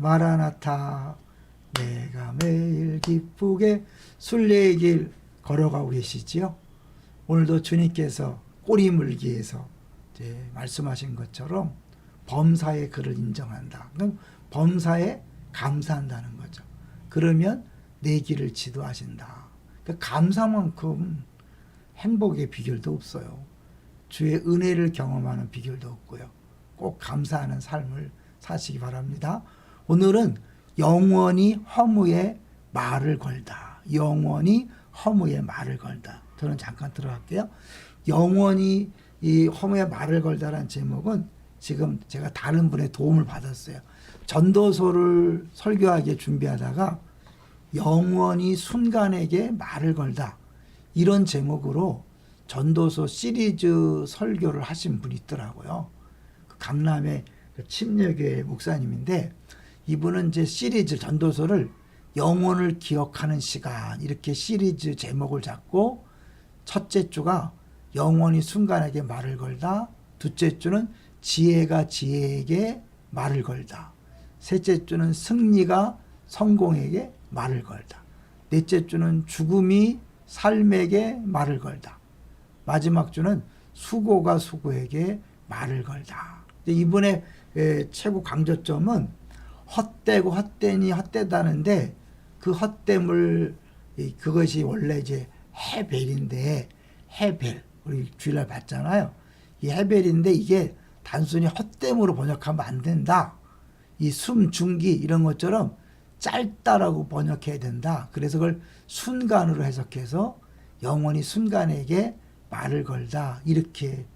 마라나타 내가 매일 기쁘게 순례의 길 걸어가고 계시지요. 오늘도 주님께서 꼬리 물기에서 이제 말씀하신 것처럼 범사의 그를 인정한다. 그럼 범사에 감사한다는 거죠. 그러면 내 길을 지도하신다. 그러니까 감사만큼 행복의 비결도 없어요. 주의 은혜를 경험하는 비결도 없고요. 꼭 감사하는 삶을 사시기 바랍니다. 오늘은 영원히 허무에 말을 걸다. 영원히 허무에 말을 걸다. 저는 잠깐 들어갈게요. 영원히 이 허무에 말을 걸다라는 제목은 지금 제가 다른 분의 도움을 받았어요. 전도서를 설교하게 준비하다가 영원히 순간에게 말을 걸다. 이런 제목으로 전도서 시리즈 설교를 하신 분이 있더라고요. 강남의 침례교회 목사님인데 이분은 이제 시리즈 전도서를 영혼을 기억하는 시간 이렇게 시리즈 제목을 잡고 첫째 주가 영원히 순간에게 말을 걸다, 둘째 주는 지혜가 지혜에게 말을 걸다, 셋째 주는 승리가 성공에게 말을 걸다, 넷째 주는 죽음이 삶에게 말을 걸다, 마지막 주는 수고가 수고에게 말을 걸다. 이번에 최고 강조점은 헛되고 헛되니 헛되다는데 그 헛됨을 그것이 원래 이제 헤벨인데 헤벨 우리 주일날 봤잖아요. 이 헤벨인데 이게 단순히 헛됨으로 번역하면 안 된다. 이 숨중기 이런 것처럼 짧다라고 번역해야 된다. 그래서 그걸 순간으로 해석해서 영원히 순간에게 말을 걸다 이렇게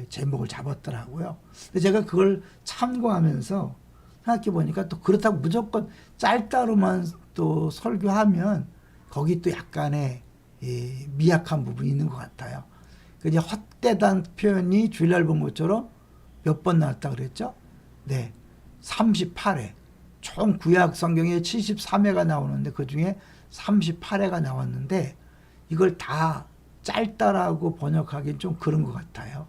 제목을 잡았더라고요. 근데 제가 그걸 참고하면서 생각해 보니까 또 그렇다고 무조건 짧다로만 또 설교하면 거기 또 약간의 미약한 부분이 있는 것 같아요. 그냥 헛되다는 표현이 주일날 본 것처럼 몇 번 나왔다 그랬죠? 네, 38회. 총 구약 성경에 73회가 나오는데 그 중에 38회가 나왔는데 이걸 다 짧다라고 번역하기는 좀 그런 것 같아요.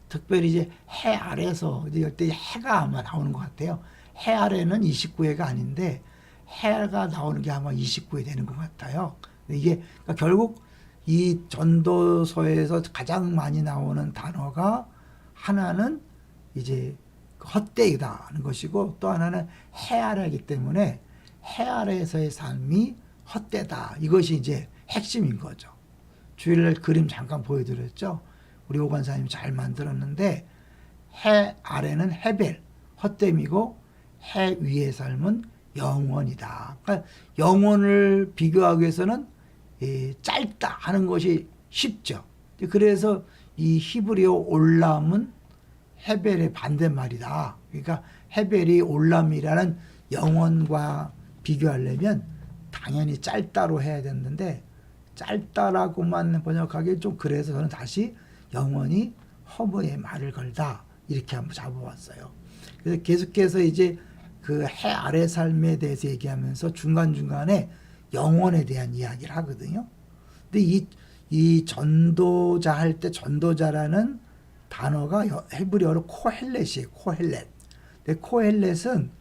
특별히 이제 해 아래서 이럴 때 해가 아마 나오는 것 같아요. 해 아래는 29회가 아닌데 해가 나오는 게 아마 29회 되는 것 같아요. 이게 그러니까 결국 이 전도서에서 가장 많이 나오는 단어가 하나는 이제 헛되이다는 것이고 또 하나는 해 아래이기 때문에 해 아래에서의 삶이 헛되다. 이것이 이제 핵심인 거죠. 주일날 그림 잠깐 보여드렸죠. 우리 오 권사님이 잘 만들었는데 해 아래는 헤벨, 헛됨이고 해 위의 삶은 영원이다. 그러니까 영원을 비교하기 위해서는 짧다 하는 것이 쉽죠. 그래서 이 히브리어 올람은 헤벨의 반대말이다. 그러니까 헤벨이 올람이라는 영원과 비교하려면 당연히 짧다로 해야 되는데 짧다라고만 번역하기 좀 그래서 저는 다시 영원히 허무의 말을 걸다 이렇게 한번 잡아봤어요. 그래서 계속해서 이제 그 해 아래 삶에 대해서 얘기하면서 중간중간에 영혼에 대한 이야기를 하거든요. 근데 이 전도자 할 때 전도자라는 단어가 헤브리어로 코헬렛이에요. 코헬렛. 근데 코헬렛은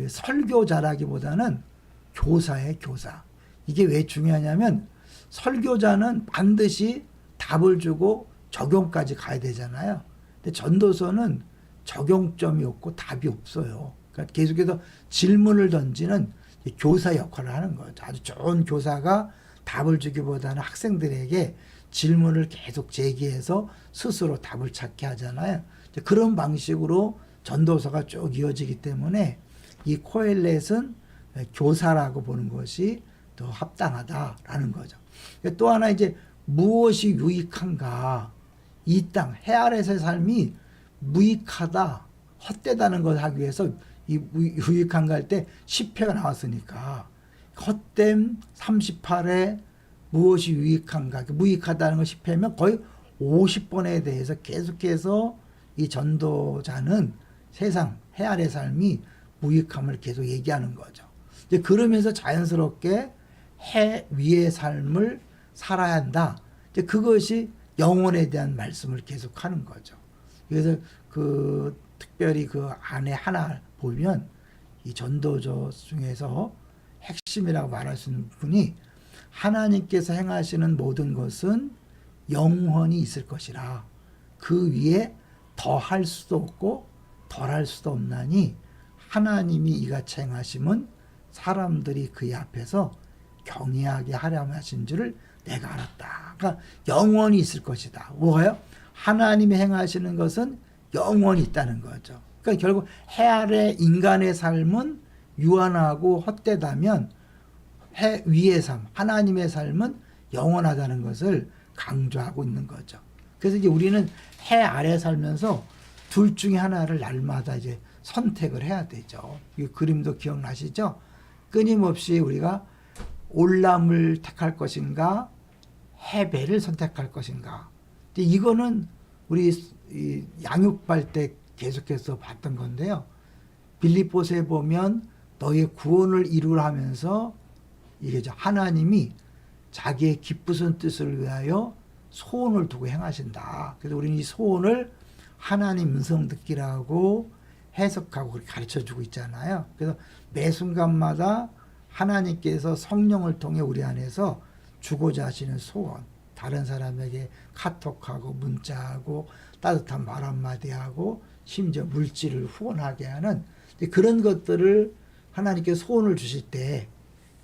설교자라기보다는 교사예요. 교사. 이게 왜 중요하냐면 설교자는 반드시 답을 주고 적용까지 가야 되잖아요. 근데 전도서는 적용점이 없고 답이 없어요. 그러니까 계속해서 질문을 던지는 교사 역할을 하는 거죠. 아주 좋은 교사가 답을 주기보다는 학생들에게 질문을 계속 제기해서 스스로 답을 찾게 하잖아요. 그런 방식으로 전도서가 쭉 이어지기 때문에 이 코헬렛은 교사라고 보는 것이 더 합당하다라는 거죠. 또 하나 이제 무엇이 유익한가? 이 땅, 해 아래서의 삶이 무익하다, 헛되다는 걸 하기 위해서 이 유익한가 할 때 10회가 나왔으니까 헛됨 38회 무엇이 유익한가? 무익하다는 거 10회면 거의 50번에 대해서 계속해서 이 전도자는 세상, 해 아래 삶이 무익함을 계속 얘기하는 거죠. 이제 그러면서 자연스럽게 해 위의 삶을 살아야 한다. 이제 그것이 영혼에 대한 말씀을 계속하는 거죠. 그래서 그 특별히 그 안에 하나 보면 이 전도조 중에서 핵심이라고 말할 수 있는 분이 하나님께서 행하시는 모든 것은 영원히 있을 것이라 그 위에 더할 수도 없고 덜할 수도 없나니 하나님이 이같이 행하심은 사람들이 그의 앞에서 경외하게 하려 하신 줄을 내가 알았다. 그러니까 영원히 있을 것이다. 뭐가요? 하나님이 행하시는 것은 영원히 있다는 거죠. 그러니까 결국 해 아래 인간의 삶은 유한하고 헛되다면 해 위의 삶, 하나님의 삶은 영원하다는 것을 강조하고 있는 거죠. 그래서 이제 우리는 해 아래 살면서 둘 중에 하나를 날마다 이제 선택을 해야 되죠. 이 그림도 기억나시죠? 끊임없이 우리가 올람을 택할 것인가, 해배를 선택할 것인가. 이거는 우리 양육할 때 계속해서 봤던 건데요. 빌립보서에 보면 너의 구원을 이루라 하면서 이게 하나님이 자기의 기쁘신 뜻을 위하여 소원을 두고 행하신다. 그래서 우리는 이 소원을 하나님 음성 듣기라고 해석하고 가르쳐주고 있잖아요. 그래서 매 순간마다 하나님께서 성령을 통해 우리 안에서 주고자 하시는 소원, 다른 사람에게 카톡하고 문자하고 따뜻한 말 한마디 하고 심지어 물질을 후원하게 하는 그런 것들을 하나님께 소원을 주실 때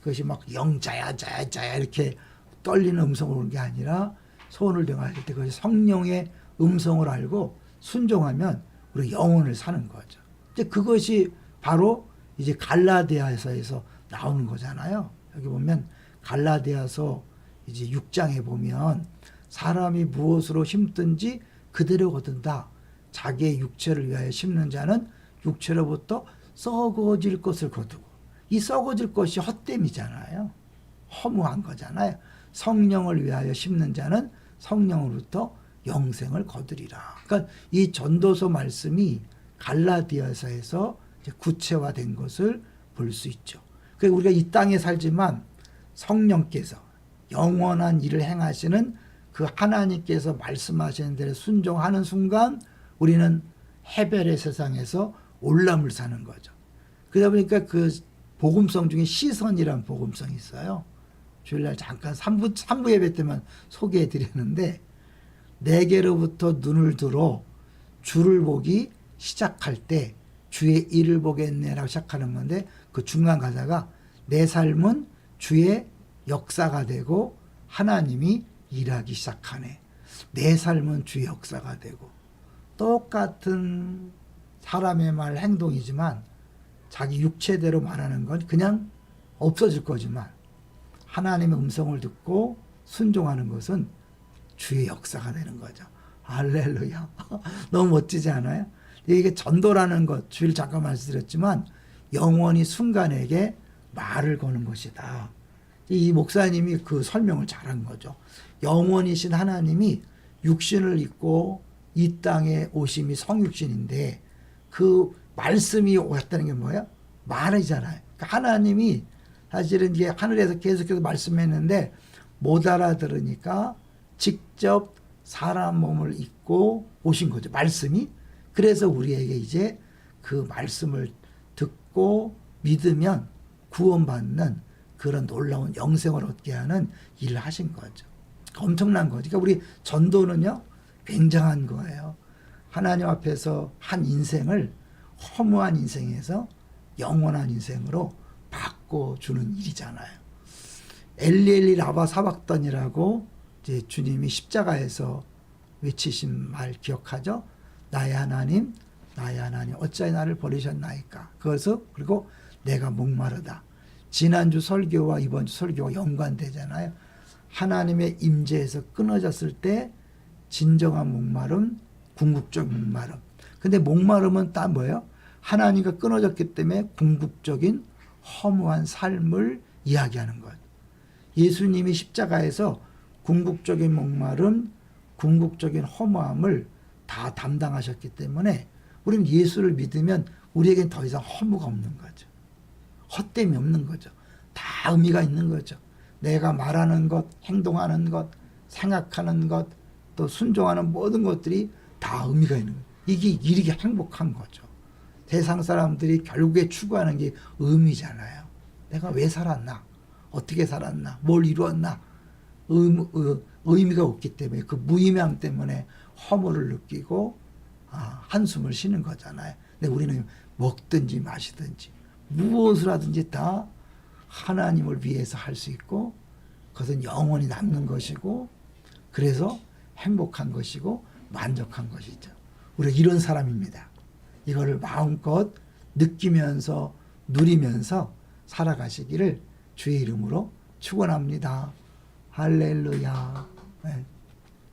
그것이 막 영자야 자야 자야 이렇게 떨리는 음성을 오는 게 아니라 소원을 대하실 때 그것이 성령의 음성을 알고 순종하면 우리 영혼을 사는 거죠. 이제 그것이 바로 이제 갈라디아서에서 나오는 거잖아요. 여기 보면 갈라디아서 이제 6장에 보면 사람이 무엇으로 심든지 그대로 거둔다. 자기의 육체를 위하여 심는 자는 육체로부터 썩어질 것을 거두고 이 썩어질 것이 헛됨이잖아요. 허무한 거잖아요. 성령을 위하여 심는 자는 성령으로부터 영생을 거두리라. 그러니까 이 전도서 말씀이 갈라디아서에서 구체화된 것을 볼 수 있죠. 그러니까 우리가 이 땅에 살지만 성령께서 영원한 일을 행하시는 그 하나님께서 말씀하시는 대로 순종하는 순간 우리는 해벨의 세상에서 올람을 사는 거죠. 그러다 보니까 그 복음성 중에 시선이라는 복음성이 있어요. 주일날 잠깐 3부 예배 때만 소개해 드렸는데 내게로부터 눈을 들어 주를 보기 시작할 때 주의 일을 보겠네라고 시작하는 건데 그 중간 가사가 내 삶은 주의 역사가 되고 하나님이 일하기 시작하네. 내 삶은 주의 역사가 되고 똑같은 사람의 말 행동이지만 자기 육체대로 말하는 건 그냥 없어질 거지만 하나님의 음성을 듣고 순종하는 것은 주의 역사가 되는 거죠. 할렐루야. 너무 멋지지 않아요? 이게 전도라는 것, 주일 잠깐 말씀드렸지만 영원히 순간에게 말을 거는 것이다. 이 목사님이 그 설명을 잘한 거죠. 영원이신 하나님이 육신을 입고 이 땅에 오심이 성육신인데 그 말씀이 왔다는 게 뭐예요? 말이잖아요. 그러니까 하나님이 사실은 이게 하늘에서 계속해서 말씀했는데 못 알아들으니까 직접 사람 몸을 입고 오신 거죠. 말씀이. 그래서 우리에게 이제 그 말씀을 듣고 믿으면 구원받는 그런 놀라운 영생을 얻게 하는 일을 하신 거죠. 엄청난 거죠. 그러니까 우리 전도는요, 굉장한 거예요. 하나님 앞에서 한 인생을 허무한 인생에서 영원한 인생으로 바꿔주는 일이잖아요. 엘리엘리 라바 사박단이라고 이제 주님이 십자가에서 외치신 말 기억하죠? 나의 하나님, 어찌하여 나를 버리셨나이까? 그것을 그리고 내가 목마르다. 지난주 설교와 이번 주 설교가 연관되잖아요. 하나님의 임재에서 끊어졌을 때 진정한 목마름, 궁극적 목마름. 근데 목마름은 딱 뭐예요? 하나님과 끊어졌기 때문에 궁극적인 허무한 삶을 이야기하는 거예요. 예수님이 십자가에서 궁극적인 목마름, 궁극적인 허무함을 다 담당하셨기 때문에 우리는 예수를 믿으면 우리에겐 더 이상 허무가 없는 거죠. 헛됨이 없는 거죠. 다 의미가 있는 거죠. 내가 말하는 것, 행동하는 것, 생각하는 것, 또 순종하는 모든 것들이 다 의미가 있는 거예요. 이게 행복한 거죠. 세상 사람들이 결국에 추구하는 게 의미잖아요. 내가 왜 살았나? 어떻게 살았나? 뭘 이루었나? 의미가 없기 때문에 그 무의미함 때문에 허물을 느끼고 한숨을 쉬는 거잖아요. 근데 우리는 먹든지 마시든지 무엇을 하든지 다 하나님을 위해서 할 수 있고 그것은 영원히 남는 것이고 그래서 행복한 것이고 만족한 것이죠. 우리가 이런 사람입니다. 이거를 마음껏 느끼면서 누리면서 살아가시기를 주의 이름으로 축원합니다. 할렐루야. 네.